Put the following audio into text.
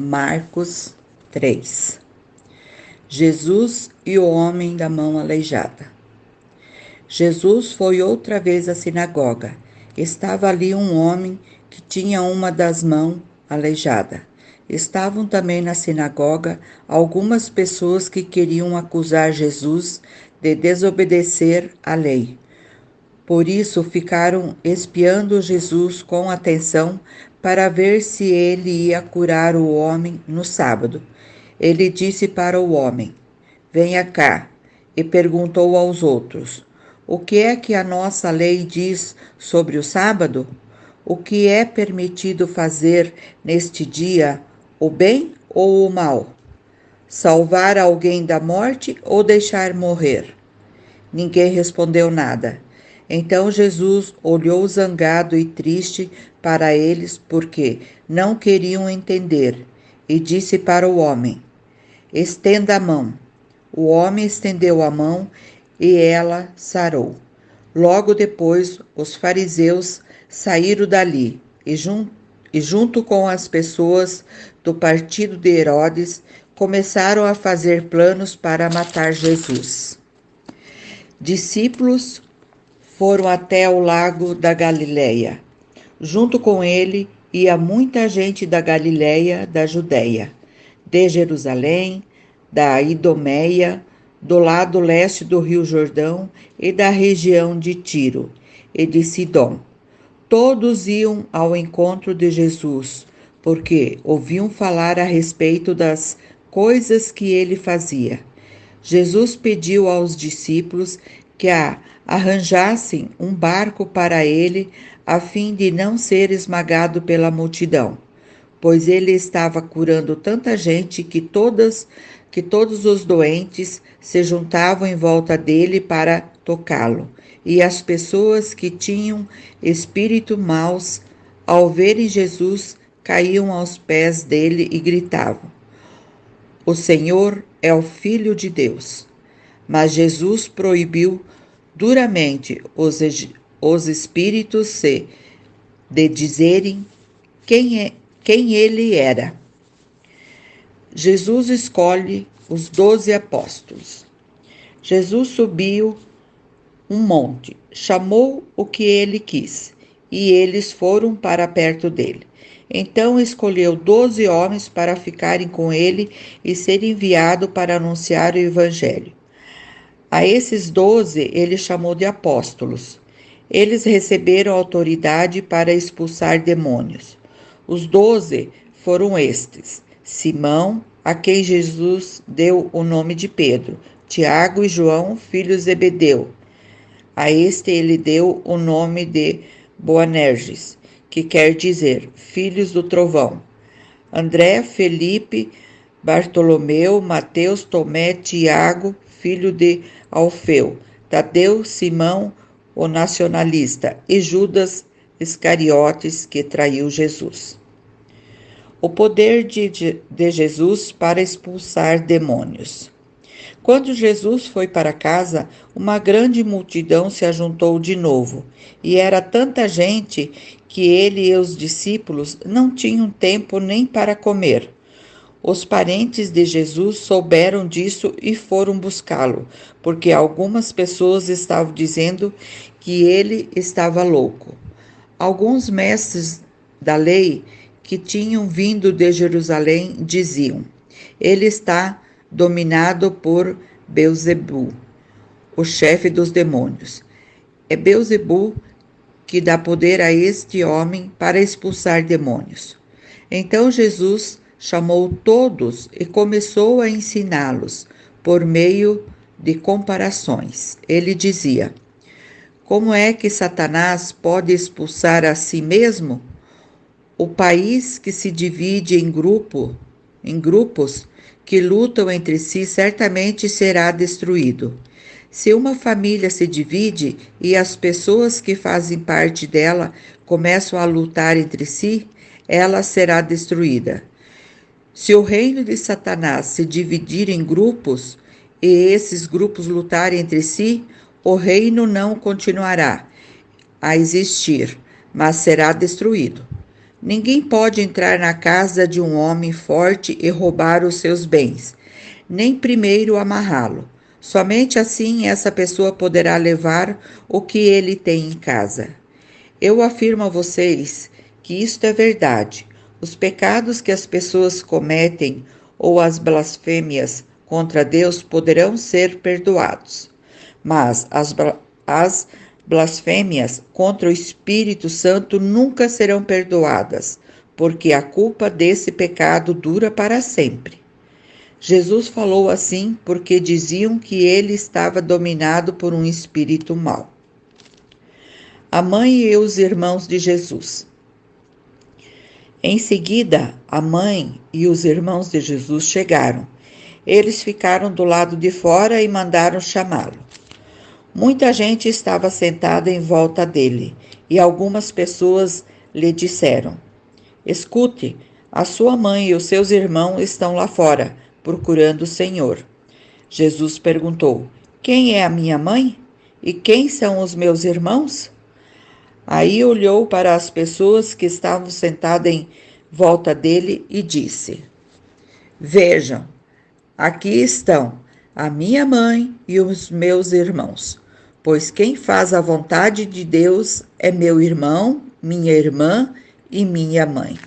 Marcos 3. Jesus e o homem da mão aleijada. Jesus foi outra vez à sinagoga. Estava ali um homem que tinha uma das mãos aleijada. Estavam também na sinagoga algumas pessoas que queriam acusar Jesus de desobedecer à lei. Por isso ficaram espiando Jesus com atenção para ver se ele ia curar o homem no sábado. Ele disse para o homem: "Venha cá", e perguntou aos outros: "O que é que a nossa lei diz sobre o sábado? O que é permitido fazer neste dia, o bem ou o mal? Salvar alguém da morte ou deixar morrer?" Ninguém respondeu nada. Então Jesus olhou zangado e triste para eles, porque não queriam entender, e disse para o homem: "Estenda a mão." O homem estendeu a mão e ela sarou. Logo depois, os fariseus saíram dali e junto com as pessoas do partido de Herodes, começaram a fazer planos para matar Jesus. Discípulos foram até o lago da Galileia. Junto com ele ia muita gente da Galileia, da Judeia, de Jerusalém, da Idumeia, do lado leste do Rio Jordão e da região de Tiro e de Sidom. Todos iam ao encontro de Jesus, porque ouviam falar a respeito das coisas que ele fazia. Jesus pediu aos discípulos que arranjassem um barco para ele, a fim de não ser esmagado pela multidão, pois ele estava curando tanta gente que todos os doentes se juntavam em volta dele para tocá-lo, e as pessoas que tinham espíritos maus, ao verem Jesus, caíam aos pés dele e gritavam: "O Senhor é o Filho de Deus." Mas Jesus proibiu duramente os espíritos de dizerem quem ele era. Jesus escolhe os 12 apóstolos. Jesus subiu um monte, chamou o que ele quis, e eles foram para perto dele. Então escolheu 12 homens para ficarem com ele e ser enviado para anunciar o evangelho. A esses 12 ele chamou de apóstolos. Eles receberam autoridade para expulsar demônios. Os 12 foram estes: Simão, a quem Jesus deu o nome de Pedro; Tiago e João, filhos de Zebedeu. A este ele deu o nome de Boanerges, que quer dizer filhos do trovão; André, Felipe, Bartolomeu, Mateus, Tomé, Tiago, filho de Alfeu, Tadeu, Simão, o nacionalista, e Judas Iscariotes, que traiu Jesus. O poder de Jesus para expulsar demônios. Quando Jesus foi para casa, uma grande multidão se ajuntou de novo, e era tanta gente que ele e os discípulos não tinham tempo nem para comer. Os parentes de Jesus souberam disso e foram buscá-lo, porque algumas pessoas estavam dizendo que ele estava louco. Alguns mestres da lei que tinham vindo de Jerusalém diziam: "Ele está dominado por Beelzebu, o chefe dos demônios." É Beelzebu que dá poder a este homem para expulsar demônios. Então Jesus chamou todos e começou a ensiná-los por meio de comparações. Ele dizia: "Como é que Satanás pode expulsar a si mesmo? O país que se divide em grupos que lutam entre si, certamente será destruído. Se uma família se divide e as pessoas que fazem parte dela começam a lutar entre si, ela será destruída. Se o reino de Satanás se dividir em grupos e esses grupos lutarem entre si, o reino não continuará a existir, mas será destruído. Ninguém pode entrar na casa de um homem forte e roubar os seus bens, nem primeiro amarrá-lo. Somente assim essa pessoa poderá levar o que ele tem em casa. Eu afirmo a vocês que isto é verdade. Os pecados que as pessoas cometem ou as blasfêmias contra Deus poderão ser perdoados, mas as blasfêmias contra o Espírito Santo nunca serão perdoadas, porque a culpa desse pecado dura para sempre. Jesus falou assim porque diziam que ele estava dominado por um espírito mau. A mãe e os irmãos de Jesus. Em seguida, a mãe e os irmãos de Jesus chegaram. Eles ficaram do lado de fora e mandaram chamá-lo. Muita gente estava sentada em volta dele, e algumas pessoas lhe disseram: Escute, a sua mãe e os seus irmãos estão lá fora, procurando o Senhor. Jesus perguntou: Quem é a minha mãe? E quem são os meus irmãos? Aí olhou para as pessoas que estavam sentadas em volta dele e disse: Vejam, aqui estão a minha mãe e os meus irmãos, pois quem faz a vontade de Deus é meu irmão, minha irmã e minha mãe.